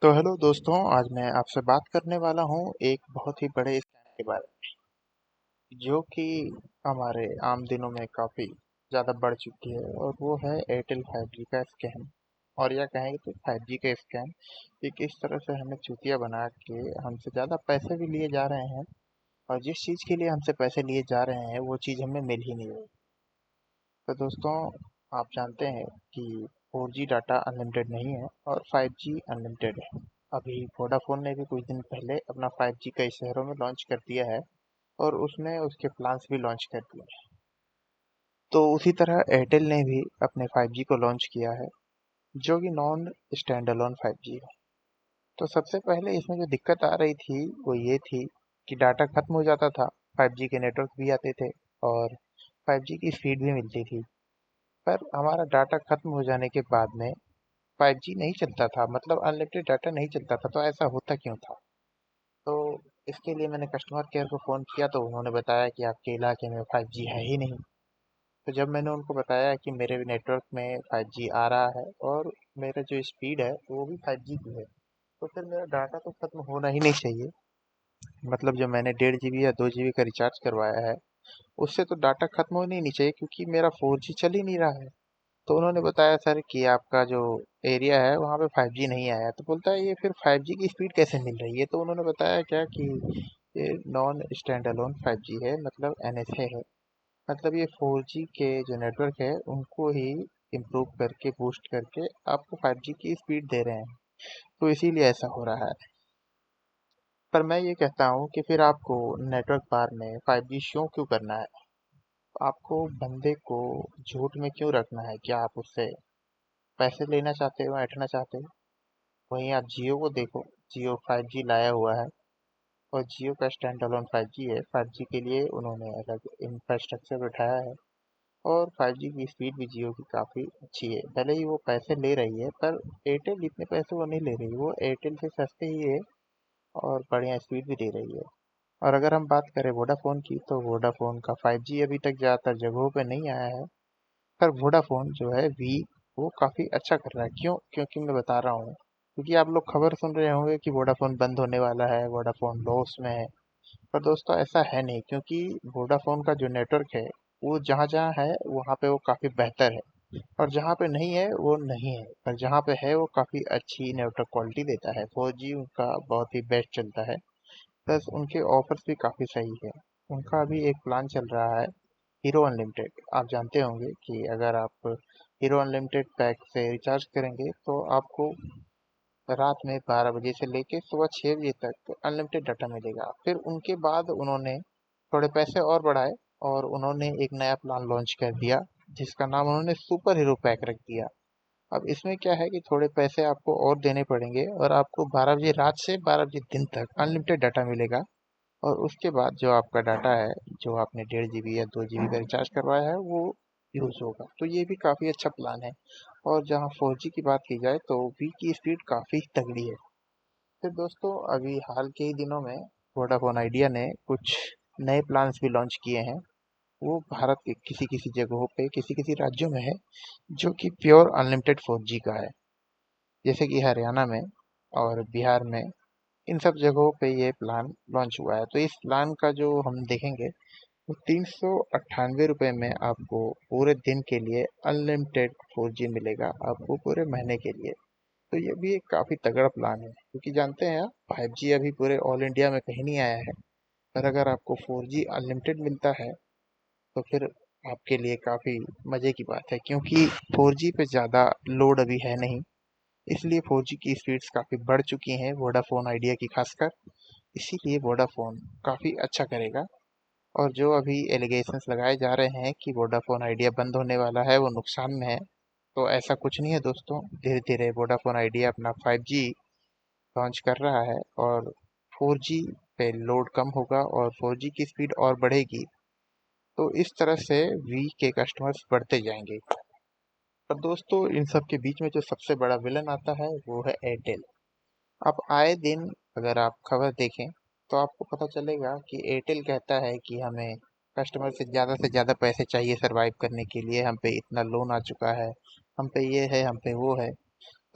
तो हेलो दोस्तों, आज मैं आपसे बात करने वाला हूँ एक बहुत ही बड़े स्कैम के बारे में, जो कि हमारे आम दिनों में काफ़ी ज़्यादा बढ़ चुकी है। और वो है एयरटेल 5G का स्कैम। और या कहेंगे तो 5G का स्कैम, कि किस तरह से हमें चूतिया बना के हमसे ज़्यादा पैसे भी लिए जा रहे हैं, और जिस चीज़ के लिए हमसे पैसे लिए जा रहे हैं वो चीज़ हमें मिल ही नहीं रही। तो दोस्तों, आप जानते हैं कि 4G डाटा अनलिमिटेड नहीं है और 5G अनलिमिटेड है। अभी वोडाफोन ने भी कुछ दिन पहले अपना 5G कई शहरों में लॉन्च कर दिया है, और उसने उसके प्लान्स भी लॉन्च कर दिए हैं। तो उसी तरह एयरटेल ने भी अपने 5G को लॉन्च किया है, जो कि नॉन स्टैंड अलोन 5G है। तो सबसे पहले इसमें जो दिक्कत आ रही थी वो ये थी कि डाटा खत्म हो जाता था, 5G के नेटवर्क भी आते थे और 5G की स्पीड भी मिलती थी। पर हमारा डाटा खत्म हो जाने के बाद में 5G नहीं चलता था, मतलब अनलिमिटेड डाटा नहीं चलता था। तो ऐसा होता क्यों था? तो इसके लिए मैंने कस्टमर केयर को फ़ोन किया, तो उन्होंने बताया कि आपके इलाके में 5G है ही नहीं। तो जब मैंने उनको बताया कि मेरे नेटवर्क में 5G आ रहा है और मेरा जो स्पीड है वो भी 5G की है, तो फिर मेरा डाटा तो खत्म होना ही नहीं चाहिए। मतलब जो मैंने 1.5 GB या 2 GB का रिचार्ज करवाया है, उससे तो डाटा खत्म होना ही नहीं चाहिए, क्योंकि मेरा 4G चल ही नहीं रहा है। तो उन्होंने बताया, सर, कि आपका जो एरिया है वहाँ पे 5G नहीं आया। तो बोलता है, ये फिर 5G की स्पीड कैसे मिल रही है? तो उन्होंने बताया क्या कि ये नॉन स्टैंड अलोन 5G है, मतलब NSA है। मतलब ये 4G के जो नेटवर्क है उनको ही इम्प्रूव करके, बूस्ट करके आपको 5G की स्पीड दे रहे हैं। तो इसीलिए ऐसा हो रहा है। पर मैं ये कहता हूँ कि फिर आपको नेटवर्क बार में 5G शो क्यों करना है? आपको बंदे को झूठ में क्यों रखना है? क्या आप उससे पैसे लेना चाहते हो, ऐंठना चाहते हो? वहीं आप जियो को देखो, जियो 5G लाया हुआ है, और जियो का स्टैंड अलोन 5G है। 5G के लिए उन्होंने अलग इंफ्रास्ट्रक्चर बिठाया है, और 5G की स्पीड भी जियो की काफ़ी अच्छी है। भले ही वो पैसे ले रही है, पर एयरटेल इतने पैसे वो नहीं ले रही, वो एयरटेल से सस्ते ही है और बढ़िया स्पीड भी दे रही है। और अगर हम बात करें वोडाफोन की, तो वोडाफोन का 5G अभी तक ज़्यादातर जगहों पे नहीं आया है। पर वोडाफोन जो है वी, वो काफ़ी अच्छा कर रहा है। क्यों? क्योंकि मैं बता रहा हूँ, क्योंकि आप लोग खबर सुन रहे होंगे कि वोडाफोन बंद होने वाला है, वोडाफोन लॉस में है। पर दोस्तों, ऐसा है नहीं, क्योंकि वोडाफोन का जो नेटवर्क है वो जहाँ जहाँ है वहाँ पे वो काफ़ी बेहतर है, और जहाँ पे नहीं है वो नहीं है। पर जहाँ पे है वो काफ़ी अच्छी नेटवर्क क्वालिटी देता है। 4G उनका बहुत ही बेस्ट चलता है। प्लस उनके ऑफर्स भी काफ़ी सही है। उनका अभी एक प्लान चल रहा है, हीरो अनलिमिटेड। आप जानते होंगे कि अगर आप हीरो अनलिमिटेड पैक से रिचार्ज करेंगे तो आपको रात में 12 बजे से लेके सुबह 6 बजे तक अनलिमिटेड डाटा मिलेगा। फिर उनके बाद उन्होंने थोड़े पैसे और बढ़ाए, और उन्होंने एक नया प्लान लॉन्च कर दिया, जिसका नाम उन्होंने सुपर हीरो पैक रख दिया। अब इसमें क्या है कि थोड़े पैसे आपको और देने पड़ेंगे, और आपको 12 बजे रात से 12 बजे दिन तक अनलिमिटेड डाटा मिलेगा। और उसके बाद जो आपका डाटा है, जो आपने 1.5 GB या 2 GB का रिचार्ज करवाया है, वो यूज़ होगा। तो ये भी काफ़ी अच्छा प्लान है। और जहाँ 4G की बात की जाए, तो वी की स्पीड काफ़ी तगड़ी है। फिर दोस्तों, अभी हाल के ही दिनों में वोडाफोन आइडिया ने कुछ नए प्लान्स भी लॉन्च किए हैं। वो भारत के किसी किसी जगहों पे, किसी किसी राज्यों में है, जो कि प्योर अनलिमिटेड 4G का है। जैसे कि हरियाणा में और बिहार में, इन सब जगहों पे ये प्लान लॉन्च हुआ है। तो इस प्लान का जो हम देखेंगे, वो 398 रुपये में आपको पूरे दिन के लिए अनलिमिटेड 4G मिलेगा, आपको पूरे महीने के लिए। तो ये भी एक काफ़ी तगड़ा प्लान है, क्योंकि जानते हैं आप, 5G अभी पूरे ऑल इंडिया में कहीं नहीं आया है। पर अगर आपको 4G अनलिमिटेड मिलता है, तो फिर आपके लिए काफ़ी मज़े की बात है, क्योंकि 4G पे ज़्यादा लोड अभी है नहीं। इसलिए 4G की स्पीड्स काफ़ी बढ़ चुकी हैं, वोडाफोन आइडिया की खासकर। इसीलिए वोडाफोन काफ़ी अच्छा करेगा। और जो अभी एलिगेशंस लगाए जा रहे हैं कि वोडाफोन आइडिया बंद होने वाला है, वो नुकसान में है। तो ऐसा कुछ नहीं है दोस्तों। धीरे धीरे वोडाफोन आइडिया अपना 5G लॉन्च कर रहा है, और 4G पे लोड कम होगा और 4G की स्पीड और बढ़ेगी। तो इस तरह से वी के कस्टमर्स बढ़ते जाएंगे। पर दोस्तों, इन सब के बीच में जो सबसे बड़ा विलन आता है वो है एयरटेल। अब आए दिन अगर आप खबर देखें, तो आपको पता चलेगा कि एयरटेल कहता है कि हमें कस्टमर से ज़्यादा पैसे चाहिए सर्वाइव करने के लिए, हम पे इतना लोन आ चुका है, हम पे ये है, हम पे वो है।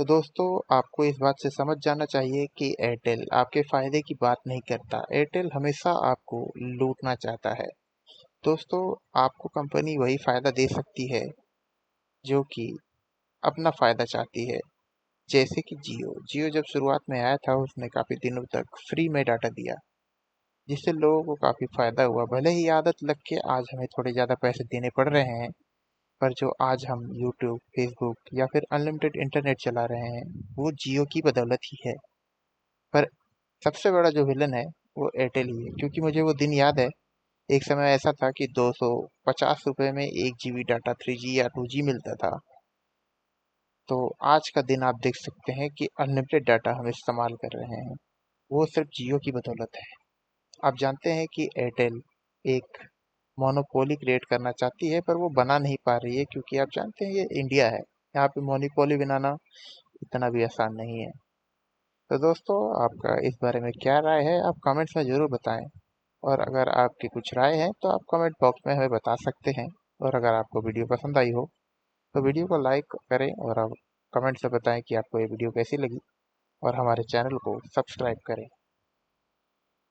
तो दोस्तों, आपको इस बात से समझ जाना चाहिए कि एयरटेल आपके फ़ायदे की बात नहीं करता, एयरटेल हमेशा आपको लूटना चाहता है। दोस्तों, आपको कंपनी वही फ़ायदा दे सकती है जो कि अपना फ़ायदा चाहती है। जैसे कि जियो जब शुरुआत में आया था उसने काफ़ी दिनों तक फ्री में डाटा दिया, जिससे लोगों को काफ़ी फ़ायदा हुआ। भले ही आदत लग के आज हमें थोड़े ज़्यादा पैसे देने पड़ रहे हैं, पर जो आज हम यूट्यूब, फेसबुक या फिर अनलिमिटेड इंटरनेट चला रहे हैं, वो जियो की बदौलत ही है। पर सबसे बड़ा जो विलन है, वो एयरटेल ही है, क्योंकि मुझे वो दिन याद है, एक समय ऐसा था कि 250 रुपए में 1 जीबी डाटा 3G या 2G मिलता था। तो आज का दिन आप देख सकते हैं कि अनलिमिटेड डाटा हम इस्तेमाल कर रहे हैं, वो सिर्फ जियो की बदौलत है। आप जानते हैं कि एयरटेल एक मोनोपोली क्रिएट करना चाहती है, पर वो बना नहीं पा रही है, क्योंकि आप जानते हैं ये इंडिया है, यहाँ पे मोनोपोली बनाना इतना भी आसान नहीं है। तो दोस्तों, आपका इस बारे में क्या राय है, आप कमेंट्स में ज़रूर बताएं। और अगर आपकी कुछ राय है तो आप कमेंट बॉक्स में हमें बता सकते हैं। और अगर आपको वीडियो पसंद आई हो तो वीडियो को लाइक करें, और आप कमेंट से बताएं कि आपको ये वीडियो कैसी लगी, और हमारे चैनल को सब्सक्राइब करें।